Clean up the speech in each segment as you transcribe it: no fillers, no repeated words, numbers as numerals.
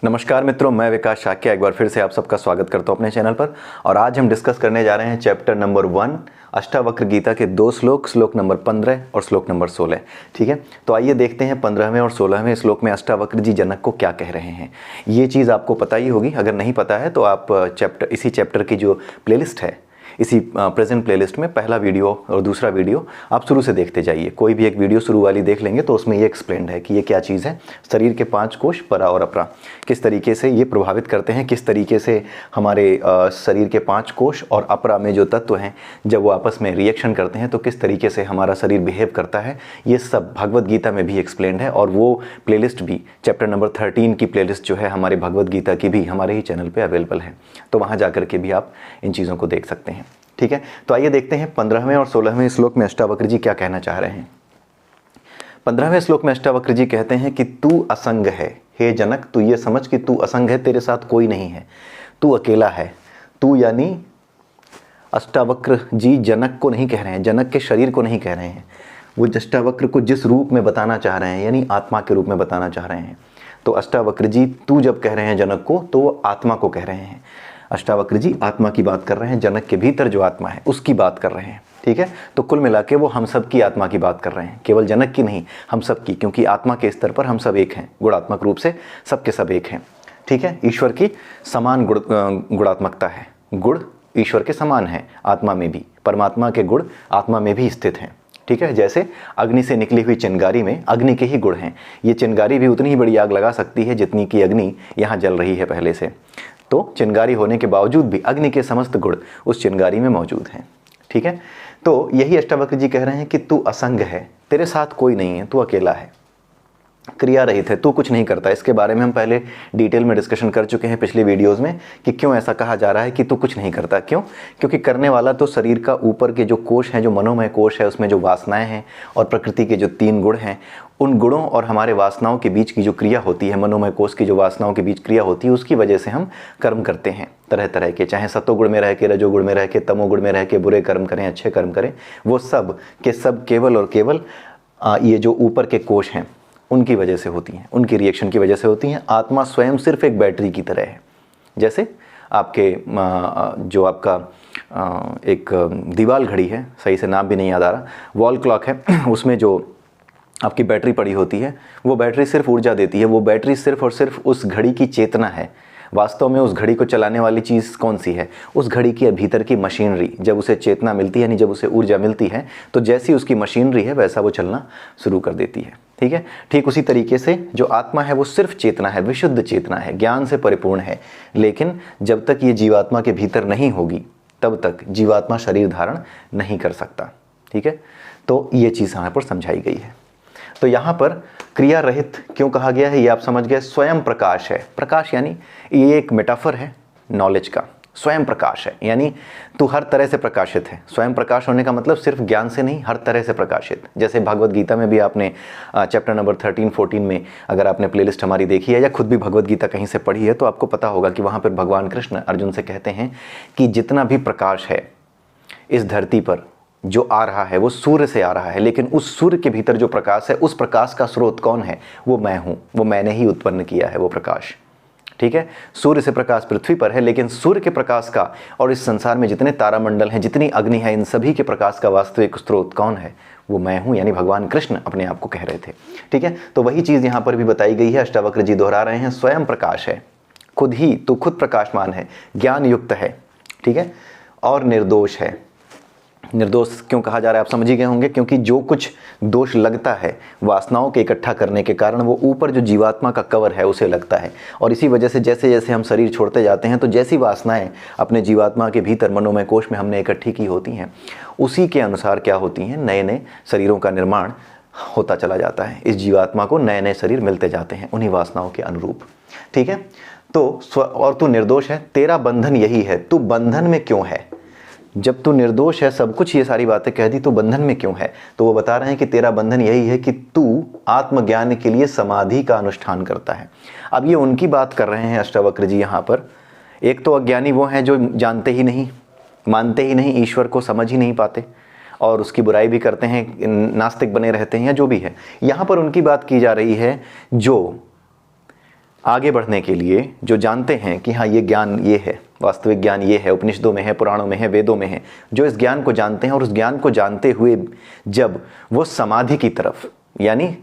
नमस्कार मित्रों, मैं विकास शाक्य एक बार फिर से आप सबका स्वागत करता हूं अपने चैनल पर। और आज हम डिस्कस करने जा रहे हैं चैप्टर नंबर 1 अष्टावक्र गीता के 2 श्लोक, श्लोक नंबर 15 और श्लोक नंबर 16। ठीक है, तो आइए देखते हैं 15वें और 16वें श्लोक में अष्टावक्र जी जनक को क्या कह रहे हैं। ये चीज़ आपको पता ही होगी, अगर नहीं पता है तो आप इसी चैप्टर की जो प्लेलिस्ट है, इसी प्रेजेंट प्लेलिस्ट में पहला वीडियो और दूसरा वीडियो आप शुरू से देखते जाइए। कोई भी एक वीडियो शुरू वाली देख लेंगे तो उसमें ये एक्सप्लेन्ड है कि ये क्या चीज़ है। शरीर के 5 कोश परा और अपरा किस तरीके से ये प्रभावित करते हैं, किस तरीके से हमारे शरीर के 5 कोश और अपरा में जो तत्व हैं जब वो आपस में रिएक्शन करते हैं तो किस तरीके से हमारा शरीर बिहेव करता है, ये सब भगवद गीता में भी एक्सप्लेन्ड है। और वो प्लेलिस्ट भी चैप्टर नंबर 13 की प्लेलिस्ट जो है हमारे भगवद गीता की भी हमारे ही चैनल पर अवेलेबल है, तो वहाँ जा कर के भी आप इन चीज़ों को देख सकते हैं। ठीक है, तो आइए देखते हैं 15वें और 16वें श्लोक में अष्टावक्र जी क्या कहना चाह रहे हैं। 15वें श्लोक में अष्टावक्र जी कहते हैं कि तू असंग है, हे जनक, तू ये समझ कि तू असंग है, तेरे साथ कोई नहीं है, तू अकेला है। तू यानी अष्टावक्र जी जनक को नहीं कह रहे हैं, जनक के शरीर को नहीं कह रहे हैं, वो अष्टावक्र को जिस रूप में बताना चाह रहे हैं यानी आत्मा के रूप में बताना चाह रहे हैं। तो अष्टावक्र जी तू जब कह रहे हैं जनक को तो वो आत्मा को कह रहे हैं। अष्टावक्र जी आत्मा की बात कर रहे हैं, जनक के भीतर जो आत्मा है उसकी बात कर रहे हैं। ठीक है, तो कुल मिला के वो हम सब की आत्मा की बात कर रहे हैं, केवल जनक की नहीं, हम सब की, क्योंकि आत्मा के स्तर पर हम सब एक हैं, गुणात्मक रूप से सब के सब एक हैं। ठीक है, ईश्वर की समान गुणात्मकता है, गुण ईश्वर के समान है, आत्मा में भी, परमात्मा के गुण आत्मा में भी स्थित हैं। ठीक है, जैसे अग्नि से निकली हुई चिंगारी में अग्नि के ही गुण हैं, ये चिंगारी भी उतनी ही बड़ी आग लगा सकती है जितनी की अग्नि यहाँ जल रही है पहले से। तो चिंगारी होने के बावजूद भी अग्नि के समस्त गुण उस चिंगारी में मौजूद हैं। ठीक है, तो यही अष्टावक्र जी कह रहे हैं कि तू असंग है, तेरे साथ कोई नहीं है, तू अकेला है, क्रिया रहित है, तू कुछ नहीं करता। इसके बारे में हम पहले डिटेल में डिस्कशन कर चुके हैं पिछले वीडियोस में कि क्यों ऐसा कहा जा रहा है कि तू कुछ नहीं करता। क्यों? क्योंकि करने वाला तो शरीर का ऊपर के जो कोश हैं, जो मनोमय कोश है, उसमें जो वासनाएं हैं और प्रकृति के जो 3 गुण हैं, उन गुणों और हमारे वासनाओं के बीच की जो क्रिया होती है, मनोमय कोश की जो वासनाओं के बीच क्रिया होती है, उसकी वजह से हम कर्म करते हैं तरह तरह के, चाहे सत्वगुण में रह के, रजोगुण में रह के, तमोगुण में रह के बुरे कर्म करें, अच्छे कर्म करें, वो सब के सब केवल और केवल ये जो ऊपर के कोश हैं उनकी वजह से होती हैं, उनकी रिएक्शन की वजह से होती हैं। आत्मा स्वयं सिर्फ एक बैटरी की तरह है। जैसे आपके जो आपका एक दीवाल घड़ी है, सही से नाम भी नहीं याद आ रहा, वॉल क्लॉक है, उसमें जो आपकी बैटरी पड़ी होती है वो बैटरी सिर्फ ऊर्जा देती है, वो बैटरी सिर्फ और सिर्फ उस घड़ी की चेतना है। वास्तव में उस घड़ी को चलाने वाली चीज़ कौन सी है? उस घड़ी के भीतर की मशीनरी। जब उसे चेतना मिलती है, यानी जब उसे ऊर्जा मिलती है, तो जैसी उसकी मशीनरी है वैसा वो चलना शुरू कर देती है। ठीक है, ठीक उसी तरीके से जो आत्मा है वो सिर्फ चेतना है, विशुद्ध चेतना है, ज्ञान से परिपूर्ण है। लेकिन जब तक ये जीवात्मा के भीतर नहीं होगी तब तक जीवात्मा शरीर धारण नहीं कर सकता। ठीक है, तो ये चीज़ यहाँ पर समझाई गई है। तो यहाँ पर क्रिया रहित क्यों कहा गया है ये आप समझ गए। स्वयं प्रकाश है, प्रकाश यानी ये एक मेटाफर है नॉलेज का। स्वयं प्रकाश है यानी तू हर तरह से प्रकाशित है। स्वयं प्रकाश होने का मतलब सिर्फ ज्ञान से नहीं, हर तरह से प्रकाशित। जैसे भगवद गीता में भी आपने चैप्टर नंबर 13-14 में अगर आपने प्लेलिस्ट हमारी देखी है या खुद भी भगवद गीता कहीं से पढ़ी है तो आपको पता होगा कि वहाँ पर भगवान कृष्ण अर्जुन से कहते हैं कि जितना भी प्रकाश है इस धरती पर जो आ रहा है वो सूर्य से आ रहा है, लेकिन उस सूर्य के भीतर जो प्रकाश है उस प्रकाश का स्रोत कौन है? वो मैं हूँ, वो मैंने ही उत्पन्न किया है वो प्रकाश। ठीक है, सूर्य से प्रकाश पृथ्वी पर है, लेकिन सूर्य के प्रकाश का और इस संसार में जितने तारामंडल हैं, जितनी अग्नि है, इन सभी के प्रकाश का वास्तविक स्रोत कौन है? वो मैं हूँ, यानी भगवान कृष्ण अपने आप को कह रहे थे। ठीक है, तो वही चीज़ यहाँ पर भी बताई गई है। अष्टावक्र जी दोहरा रहे हैं, स्वयं प्रकाश है, खुद ही तो खुद प्रकाशमान है, ज्ञान युक्त है। ठीक है, और निर्दोष है। निर्दोष क्यों कहा जा रहा है आप समझ ही गए होंगे, क्योंकि जो कुछ दोष लगता है वासनाओं के इकट्ठा करने के कारण वो ऊपर जो जीवात्मा का कवर है उसे लगता है। और इसी वजह से जैसे जैसे हम शरीर छोड़ते जाते हैं तो जैसी वासनाएं अपने जीवात्मा के भीतर मनोमय कोश में हमने इकट्ठी की होती हैं उसी के अनुसार क्या होती हैं, नए नए शरीरों का निर्माण होता चला जाता है। इस जीवात्मा को नए नए शरीर मिलते जाते हैं उन्हीं वासनाओं के अनुरूप। ठीक है, तो और तू निर्दोष है, तेरा बंधन यही है, तू बंधन में क्यों है? जब तू निर्दोष है, सब कुछ ये सारी बातें कह दी, तो बंधन में क्यों है? तो वो बता रहे हैं कि तेरा बंधन यही है कि तू आत्मज्ञान के लिए समाधि का अनुष्ठान करता है। अब ये उनकी बात कर रहे हैं अष्टावक्र जी यहाँ पर। एक तो अज्ञानी वो हैं जो जानते ही नहीं, मानते ही नहीं, ईश्वर को समझ ही नहीं पाते और उसकी बुराई भी करते हैं, नास्तिक बने रहते हैं या जो भी है। यहाँ पर उनकी बात की जा रही है जो आगे बढ़ने के लिए जो जानते हैं कि हाँ ये ज्ञान ये है, वास्तविक ज्ञान ये है, उपनिषदों में है, पुराणों में है, वेदों में है, जो इस ज्ञान को जानते हैं और उस ज्ञान को जानते हुए जब वो समाधि की तरफ, यानी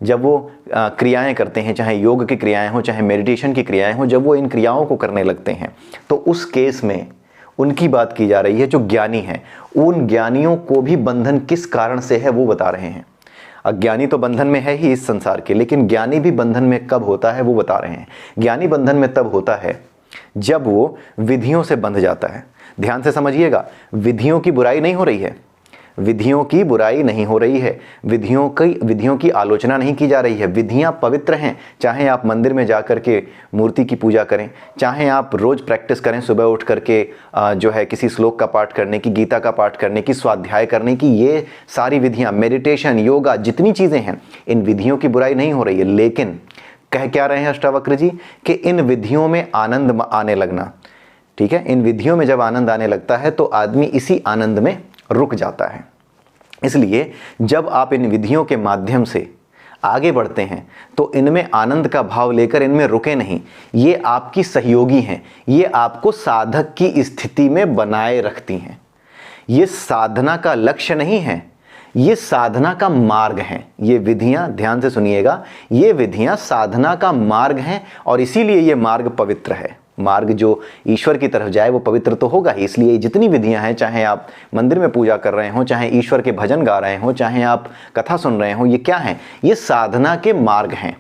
जब वो क्रियाएं करते हैं, चाहे योग की क्रियाएं हो, चाहे मेडिटेशन की क्रियाएं हो, जब वो इन क्रियाओं को करने लगते हैं तो उस केस में उनकी बात की जा रही है। जो ज्ञानी हैं, उन ज्ञानियों को भी बंधन किस कारण से है वो बता रहे हैं। अज्ञानी तो बंधन में है ही इस संसार के, लेकिन ज्ञानी भी बंधन में कब होता है वो बता रहे हैं। ज्ञानी बंधन में तब होता है जब वो विधियों से बंध जाता है। ध्यान से समझिएगा, विधियों की बुराई नहीं हो रही है, विधियों की बुराई नहीं हो रही है, विधियों की आलोचना नहीं की जा रही है। विधियां पवित्र हैं, चाहे आप मंदिर में जाकर के मूर्ति की पूजा करें, चाहे आप रोज प्रैक्टिस करें सुबह उठ करके जो है किसी श्लोक का पाठ करने की, गीता का पाठ करने की, स्वाध्याय करने की, ये सारी विधियां, मेडिटेशन, योगा, जितनी चीजें हैं, इन विधियों की बुराई नहीं हो रही है। लेकिन कह क्या रहे हैं अष्टावक्र जी कि इन विधियों में आनंद आने लगना, ठीक है, इन विधियों में जब आनंद आने लगता है तो आदमी इसी आनंद में रुक जाता है। इसलिए जब आप इन विधियों के माध्यम से आगे बढ़ते हैं तो इनमें आनंद का भाव लेकर इनमें रुके नहीं, ये आपकी सहयोगी हैं, ये आपको साधक की स्थिति में बनाए रखती हैं। ये साधना का लक्ष्य नहीं है, ये साधना का मार्ग है। ये विधियां, ध्यान से सुनिएगा, ये विधियां साधना का मार्ग हैं और इसीलिए ये मार्ग पवित्र है। मार्ग जो ईश्वर की तरफ जाए वो पवित्र तो होगा ही। इसलिए जितनी विधियां हैं, चाहे आप मंदिर में पूजा कर रहे हो, चाहे ईश्वर के भजन गा रहे हो, चाहे आप कथा सुन रहे हो, ये क्या है? ये साधना के मार्ग हैं,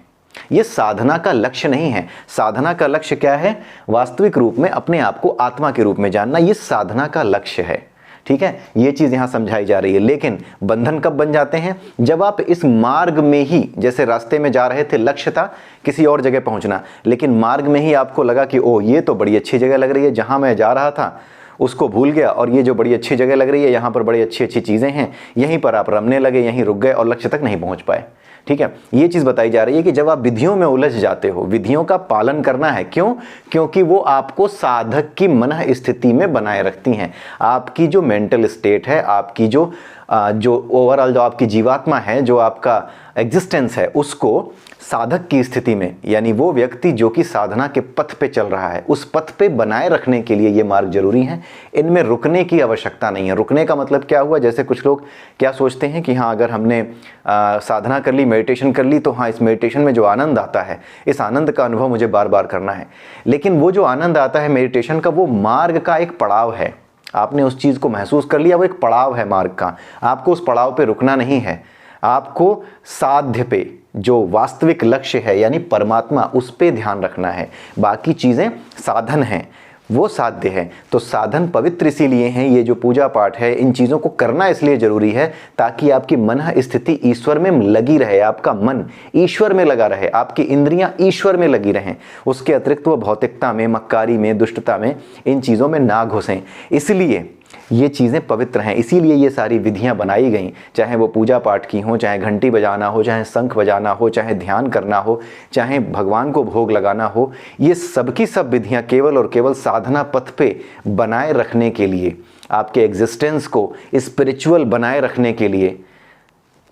ये साधना का लक्ष्य नहीं है। साधना का लक्ष्य क्या है? वास्तविक रूप में अपने आप को आत्मा के रूप में जानना, ये साधना का लक्ष्य है। ठीक है, ये चीज यहां समझाई जा रही है। लेकिन बंधन कब बन जाते हैं? जब आप इस मार्ग में ही, जैसे रास्ते में जा रहे थे, लक्ष्य था किसी और जगह पहुंचना, लेकिन मार्ग में ही आपको लगा कि ओ ये तो बड़ी अच्छी जगह लग रही है, जहां मैं जा रहा था उसको भूल गया, और ये जो बड़ी अच्छी जगह लग रही है, यहाँ पर बड़ी अच्छी अच्छी चीजें हैं, यहीं पर आप रमने लगे, यहीं रुक गए और लक्ष्य तक नहीं पहुंच पाए। ठीक है, ये चीज बताई जा रही है कि जब आप विधियों में उलझ जाते हो, विधियों का पालन करना है। क्यों? क्योंकि वो आपको साधक की मन स्थिति में बनाए रखती हैं। आपकी जो मेंटल स्टेट है, आपकी जो ओवरऑल जो आपकी जीवात्मा है, जो आपका एग्जिस्टेंस है, उसको साधक की स्थिति में, यानी वो व्यक्ति जो कि साधना के पथ पे चल रहा है, उस पथ पे बनाए रखने के लिए ये मार्ग जरूरी है। इनमें रुकने की आवश्यकता नहीं है। रुकने का मतलब क्या हुआ? जैसे कुछ लोग क्या सोचते हैं कि हाँ, अगर हमने साधना कर ली, मेडिटेशन कर ली, तो हाँ, इस मेडिटेशन में जो आनंद आता है, इस आनंद का अनुभव मुझे बार बार करना है। लेकिन वो जो आनंद आता है मेडिटेशन का, वो मार्ग का एक पड़ाव है। आपने उस चीज को महसूस कर लिया, वो एक पड़ाव है मार्ग का। आपको उस पड़ाव पे रुकना नहीं है, आपको साध्य पे, जो वास्तविक लक्ष्य है यानी परमात्मा, उस पे ध्यान रखना है। बाकी चीजें साधन हैं, वो साध्य है। तो साधन पवित्र इसीलिए हैं, ये जो पूजा पाठ है, इन चीजों को करना इसलिए जरूरी है ताकि आपकी मन स्थिति ईश्वर में लगी रहे, आपका मन ईश्वर में लगा रहे, आपकी इंद्रियां ईश्वर में लगी रहें। उसके अतिरिक्त वो भौतिकता में, मक्कारी में, दुष्टता में, इन चीजों में ना घुसें। इसलिए ये चीज़ें पवित्र हैं, इसीलिए ये सारी विधियां बनाई गई। चाहे वो पूजा पाठ की हो, चाहे घंटी बजाना हो, चाहे शंख बजाना हो, चाहे ध्यान करना हो, चाहे भगवान को भोग लगाना हो, ये सबकी सब विधियां केवल और केवल साधना पथ पे बनाए रखने के लिए, आपके एग्जिस्टेंस को स्पिरिचुअल बनाए रखने के लिए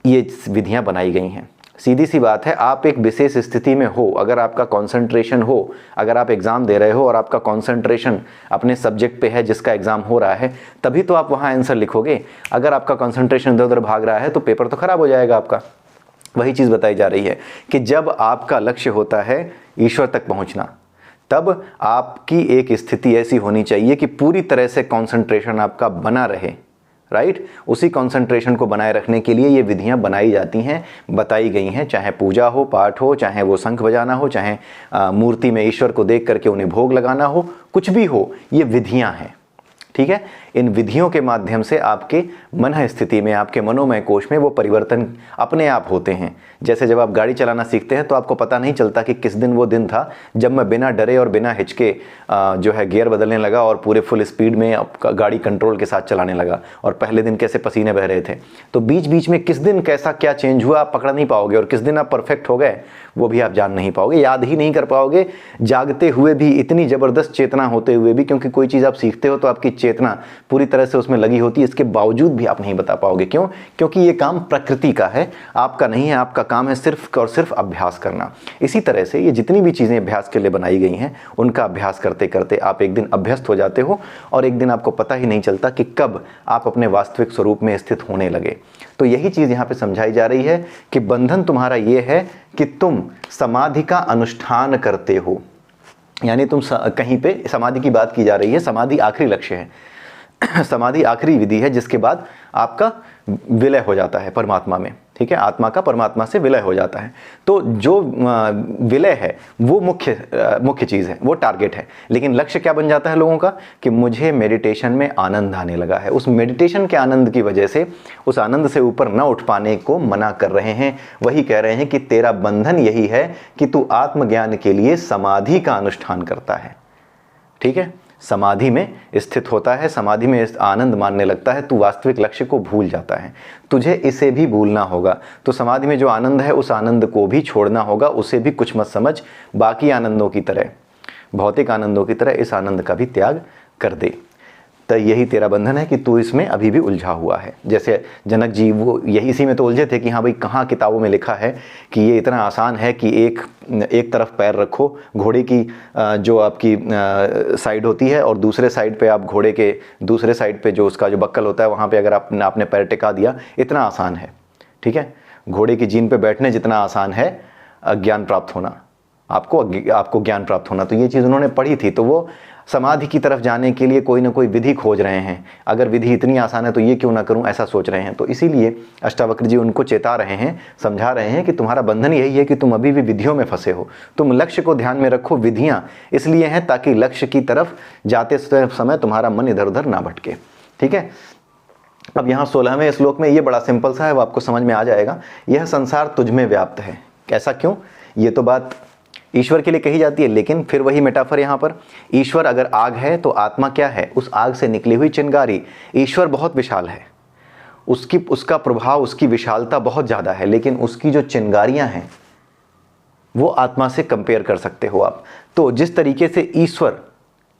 ये विधियां बनाई गई हैं। सीधी सी बात है, आप एक विशेष स्थिति में हो, अगर आपका कंसंट्रेशन हो, अगर आप एग्जाम दे रहे हो और आपका कंसंट्रेशन अपने सब्जेक्ट पे है जिसका एग्जाम हो रहा है, तभी तो आप वहाँ आंसर लिखोगे। अगर आपका कंसंट्रेशन इधर उधर भाग रहा है तो पेपर तो खराब हो जाएगा आपका। वही चीज़ बताई जा रही है कि जब आपका लक्ष्य होता है ईश्वर तक पहुँचना, तब आपकी एक स्थिति ऐसी होनी चाहिए कि पूरी तरह से कॉन्सेंट्रेशन आपका बना रहे। राइट, उसी कंसंट्रेशन को बनाए रखने के लिए ये विधियां बनाई जाती हैं, बताई गई हैं। चाहे पूजा हो, पाठ हो, चाहे वो शंख बजाना हो, चाहे मूर्ति में ईश्वर को देख करके उन्हें भोग लगाना हो, कुछ भी हो, ये विधियां हैं। ठीक है, इन विधियों के माध्यम से आपके मन स्थिति में, आपके मनोमय कोश में वो परिवर्तन अपने आप होते हैं। जैसे जब आप गाड़ी चलाना सीखते हैं तो आपको पता नहीं चलता कि किस दिन वो दिन था जब मैं बिना डरे और बिना हिचके जो है गियर बदलने लगा और पूरे फुल स्पीड में गाड़ी कंट्रोल के साथ चलाने लगा, और पहले दिन कैसे पसीने बह रहे थे। तो बीच बीच में किस दिन कैसा क्या चेंज हुआ आप पकड़ नहीं पाओगे, और किस दिन आप परफेक्ट हो गए वो भी आप जान नहीं पाओगे, याद ही नहीं कर पाओगे, जागते हुए भी, इतनी ज़बरदस्त चेतना होते हुए भी। क्योंकि कोई चीज़ आप सीखते हो तो आपकी चेतना पूरी तरह से उसमें लगी होती है, इसके बावजूद भी आप नहीं बता पाओगे। क्यों? क्योंकि ये काम प्रकृति का है, आपका नहीं है। आपका काम है सिर्फ और सिर्फ अभ्यास करना। इसी तरह से ये जितनी भी चीज़ें अभ्यास के लिए बनाई गई हैं, उनका अभ्यास करते करते आप एक दिन अभ्यस्त हो जाते हो और एक दिन आपको पता ही नहीं चलता कि कब आप अपने वास्तविक स्वरूप में स्थित होने लगे। तो यही चीज़ यहाँ पे समझाई जा रही है कि बंधन तुम्हारा ये है कि तुम समाधि का अनुष्ठान करते हो, यानी तुम कहीं पे समाधि की बात की जा रही है। समाधि आखिरी लक्ष्य है, समाधि आखिरी विधि है जिसके बाद आपका विलय हो जाता है परमात्मा में। ठीक है, आत्मा का परमात्मा से विलय हो जाता है। तो जो विलय है वो मुख्य चीज़ है, वो टारगेट है। लेकिन लक्ष्य क्या बन जाता है लोगों का कि मुझे मेडिटेशन में आनंद आने लगा है। उस मेडिटेशन के आनंद की वजह से उस आनंद से ऊपर न उठ पाने को मना कर रहे हैं। वही कह रहे हैं कि तेरा बंधन यही है कि तू आत्मज्ञान के लिए समाधि का अनुष्ठान करता है। ठीक है, समाधि में स्थित होता है, समाधि में आनंद मानने लगता है, तू वास्तविक लक्ष्य को भूल जाता है। तुझे इसे भी भूलना होगा। तो समाधि में जो आनंद है उस आनंद को भी छोड़ना होगा, उसे भी कुछ मत समझ। बाकी आनंदों की तरह, भौतिक आनंदों की तरह इस आनंद का भी त्याग कर दे। तो यही तेरा बंधन है कि तू इसमें अभी भी उलझा हुआ है। जैसे जनक जी वो यही इसी में तो उलझे थे कि हाँ भाई, कहाँ किताबों में लिखा है कि ये इतना आसान है कि एक तरफ पैर रखो घोड़े की जो आपकी साइड होती है, और दूसरे साइड पे आप घोड़े के दूसरे साइड पे जो उसका जो बक्कल होता है वहाँ पे अगर आपने पैर टिका दिया, इतना आसान है। ठीक है, घोड़े की जीन पे बैठने जितना आसान है ज्ञान प्राप्त होना, आपको ज्ञान प्राप्त होना। तो ये चीज़ उन्होंने पढ़ी थी, तो वो समाधि की तरफ जाने के लिए कोई ना कोई विधि खोज रहे हैं। अगर विधि इतनी आसान है तो ये क्यों ना करूं, ऐसा सोच रहे हैं। तो इसीलिए अष्टावक्र जी उनको चेता रहे हैं, समझा रहे हैं कि तुम्हारा बंधन यही है कि तुम अभी भी विधियों में फंसे हो। तुम लक्ष्य को ध्यान में रखो। विधियां इसलिए हैं ताकि लक्ष्य की तरफ जाते समय तुम्हारा मन इधर उधर ना भटके। ठीक है, अब यहाँ 16वें श्लोक में ये बड़ा सिंपल सा है, वो आपको समझ में आ जाएगा। यह संसार तुझ में व्याप्त है। ऐसा क्यों? ये तो बात ईश्वर के लिए कही जाती है, लेकिन फिर वही मेटाफर यहाँ पर। ईश्वर अगर आग है तो आत्मा क्या है? उस आग से निकली हुई चिंगारी। ईश्वर बहुत विशाल है, उसका प्रभाव, उसकी विशालता बहुत ज़्यादा है, लेकिन उसकी जो चिंगारियाँ हैं वो आत्मा से कंपेयर कर सकते हो आप। तो जिस तरीके से ईश्वर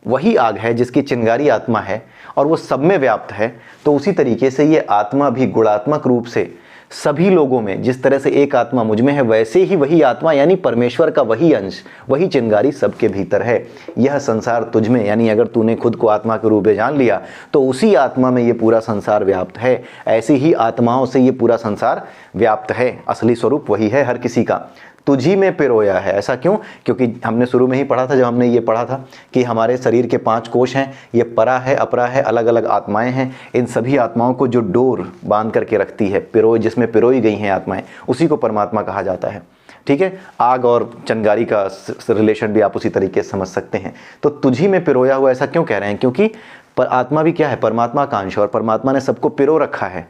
वही आग है जिसकी चिंगारी आत्मा है और वो सब में व्याप्त है, तो उसी तरीके से ये आत्मा भी गुणात्मक रूप से सभी लोगों में, जिस तरह से एक आत्मा मुझ में है, वैसे ही वही आत्मा यानी परमेश्वर का वही अंश, वही चिंगारी सबके भीतर है। यह संसार तुझ में, यानी अगर तूने खुद को आत्मा के रूप में जान लिया तो उसी आत्मा में ये पूरा संसार व्याप्त है। ऐसी ही आत्माओं से ये पूरा संसार व्याप्त है। असली स्वरूप वही है हर किसी का। तुझी में पिरोया है। ऐसा क्यों? क्योंकि हमने शुरू में ही पढ़ा था, जब हमने ये पढ़ा था कि हमारे शरीर के 5 कोश हैं, ये परा है, अपरा है, अलग अलग आत्माएं हैं। इन सभी आत्माओं को जो डोर बांध करके रखती है, जिसमें पिरोई गई हैं आत्माएं, उसी को परमात्मा कहा जाता है। ठीक है, आग और चिंगारी का रिलेशन भी आप उसी तरीके से समझ सकते हैं। तो तुझी में पिरोया हुआ, ऐसा क्यों कह रहे हैं? क्योंकि आत्मा भी क्या है? परमात्मा का अंश, और परमात्मा ने सबको पिरो रखा है।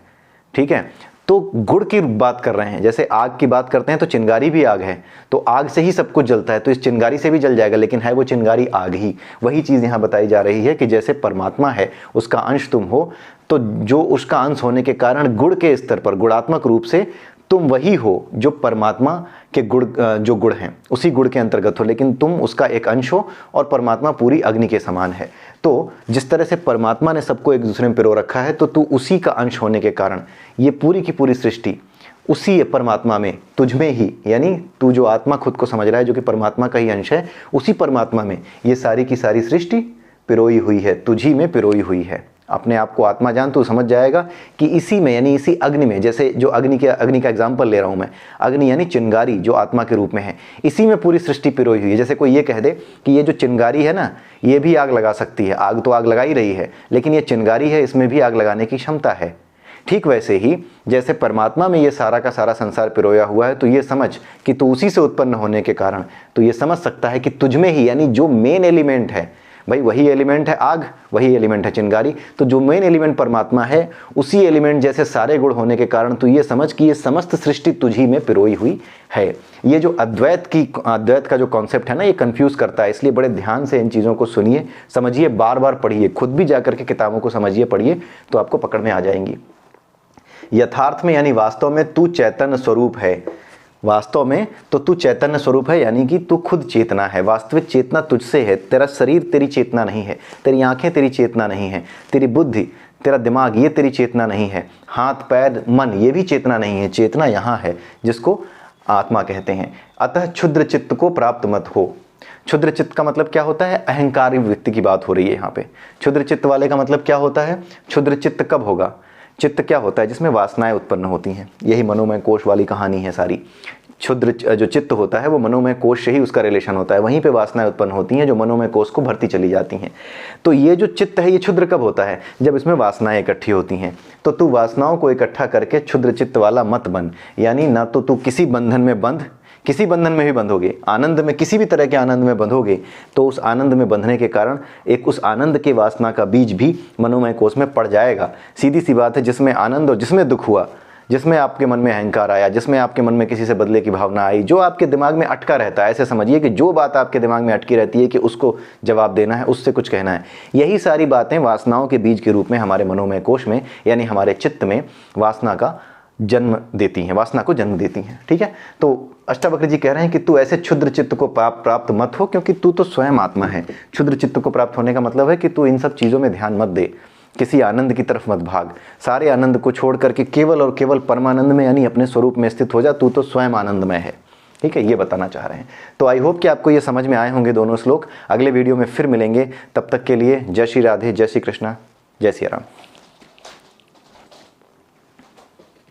ठीक है, तो गुण की बात कर रहे हैं। जैसे आग की बात करते हैं तो चिंगारी भी आग है, तो आग से ही सब कुछ जलता है, तो इस चिंगारी से भी जल जाएगा, लेकिन है वो चिंगारी आग ही। वही चीज़ यहाँ बताई जा रही है कि जैसे परमात्मा है, उसका अंश तुम हो, तो जो उसका अंश होने के कारण गुण के स्तर पर, गुणात्मक रूप से तुम वही हो जो परमात्मा के गुण, जो गुण हैं उसी गुण के अंतर्गत हो, लेकिन तुम उसका एक अंश हो और परमात्मा पूरी अग्नि के समान है। तो जिस तरह से परमात्मा ने सबको एक दूसरे में पिरो रखा है, तो तू उसी का अंश होने के कारण ये पूरी की पूरी सृष्टि उसी परमात्मा में, तुझ में ही, यानी तू जो आत्मा खुद को समझ रहा है जो कि परमात्मा का ही अंश है, उसी परमात्मा में ये सारी की सारी सृष्टि पिरोई हुई है, तुझी में पिरोई हुई है। अपने आप को आत्मा जान तो समझ जाएगा कि इसी में, यानी इसी अग्नि में, जैसे जो अग्नि का एग्जांपल ले रहा हूं मैं, अग्नि यानी चिंगारी जो आत्मा के रूप में है, इसी में पूरी सृष्टि पिरोई हुई है। जैसे कोई ये कह दे कि ये जो चिंगारी है ना, ये भी आग लगा सकती है, आग तो आग लगा ही रही है, लेकिन ये चिंगारी है, इसमें भी आग लगाने की क्षमता है। ठीक वैसे ही जैसे परमात्मा में ये सारा का सारा संसार पिरोया हुआ है, तो ये समझ कि तू उसी से उत्पन्न होने के कारण तो ये समझ सकता है कि तुझ में ही, यानी जो मेन एलिमेंट है भाई, वही एलिमेंट है आग, वही एलिमेंट है चिंगारी, तो जो मेन एलिमेंट परमात्मा है, उसी एलिमेंट जैसे सारे गुण होने के कारण तू ये समझ कि ये समस्त सृष्टि तुझी में पिरोई हुई है। ये जो अद्वैत का जो कॉन्सेप्ट है ना, ये कंफ्यूज करता है, इसलिए बड़े ध्यान से इन चीज़ों को सुनिए, समझिए, बार बार पढ़िए, खुद भी जाकर के किताबों को समझिए, पढ़िए, तो आपको पकड़ में आ जाएंगी। यथार्थ में यानी वास्तव में तू चैतन्य स्वरूप है। वास्तव में तो तू चैतन्य स्वरूप है, यानी कि तू खुद चेतना है। वास्तविक चेतना तुझसे है। तेरा शरीर तेरी चेतना नहीं है, तेरी आंखें तेरी चेतना नहीं है, तेरी बुद्धि, तेरा दिमाग ये तेरी चेतना नहीं है, हाथ पैर मन ये भी चेतना नहीं है। चेतना यहाँ है जिसको आत्मा कहते हैं। अतः क्षुद्र चित्त को प्राप्त मत हो। क्षुद्र चित्त का मतलब क्या होता है? अहंकारी व्यक्ति की बात हो रही है यहाँ पे। क्षुद्र चित्त वाले का मतलब क्या होता है? क्षुद्र चित्त कब होगा? चित्त क्या होता है? जिसमें वासनाएं उत्पन्न होती हैं। यही मनोमय कोश वाली कहानी है सारी। क्षुद्र जो चित्त होता है वो मनोमय कोश से ही उसका रिलेशन होता है। वहीं पे वासनाएं उत्पन्न होती हैं जो मनोमय कोश को भरती चली जाती हैं। तो ये जो चित्त है ये क्षुद्र कब होता है? जब इसमें वासनाएं इकट्ठी होती हैं। तो तू वासनाओं को इकट्ठा करके क्षुद्र चित्त वाला मत बन। यानी ना तो तू किसी बंधन में बंध, किसी बंधन में भी बंधोगे, आनंद में, किसी भी तरह के आनंद में बंधोगे तो उस आनंद में बंधने के कारण एक उस आनंद के वासना का बीज भी मनोमय कोश में पड़ जाएगा। सीधी सी बात है, जिसमें आनंद और जिसमें दुख हुआ, जिसमें आपके मन में अहंकार आया, जिसमें आपके मन में किसी से बदले की भावना आई, जो आपके दिमाग में अटका रहता है, ऐसे समझिए कि जो बात आपके दिमाग में अटकी रहती है कि उसको जवाब देना है, उससे कुछ कहना है, यही सारी बातें वासनाओं के बीज के रूप में हमारे मनोमय कोश में यानी हमारे चित्त में वासना का जन्म देती हैं, वासना को जन्म देती हैं। ठीक है, तो अष्टावक्र जी कह रहे हैं कि तू ऐसे क्षुद्र चित्त को प्राप्त मत हो, क्योंकि तू तो स्वयं आत्मा है। क्षुद्र चित्त को प्राप्त होने का मतलब है कि तू इन सब चीज़ों में ध्यान मत दे, किसी आनंद की तरफ मत भाग। सारे आनंद को छोड़ करके केवल और केवल परमानंद में यानी अपने स्वरूप में स्थित हो जा। तू तो स्वयं आनंदमय है। ठीक है, ये बताना चाह रहे हैं। तो आई होप कि आपको ये समझ में आए होंगे दोनों श्लोक। अगले वीडियो में फिर मिलेंगे, तब तक के लिए जय श्री राधे, जय श्री कृष्णा, जय श्री राम।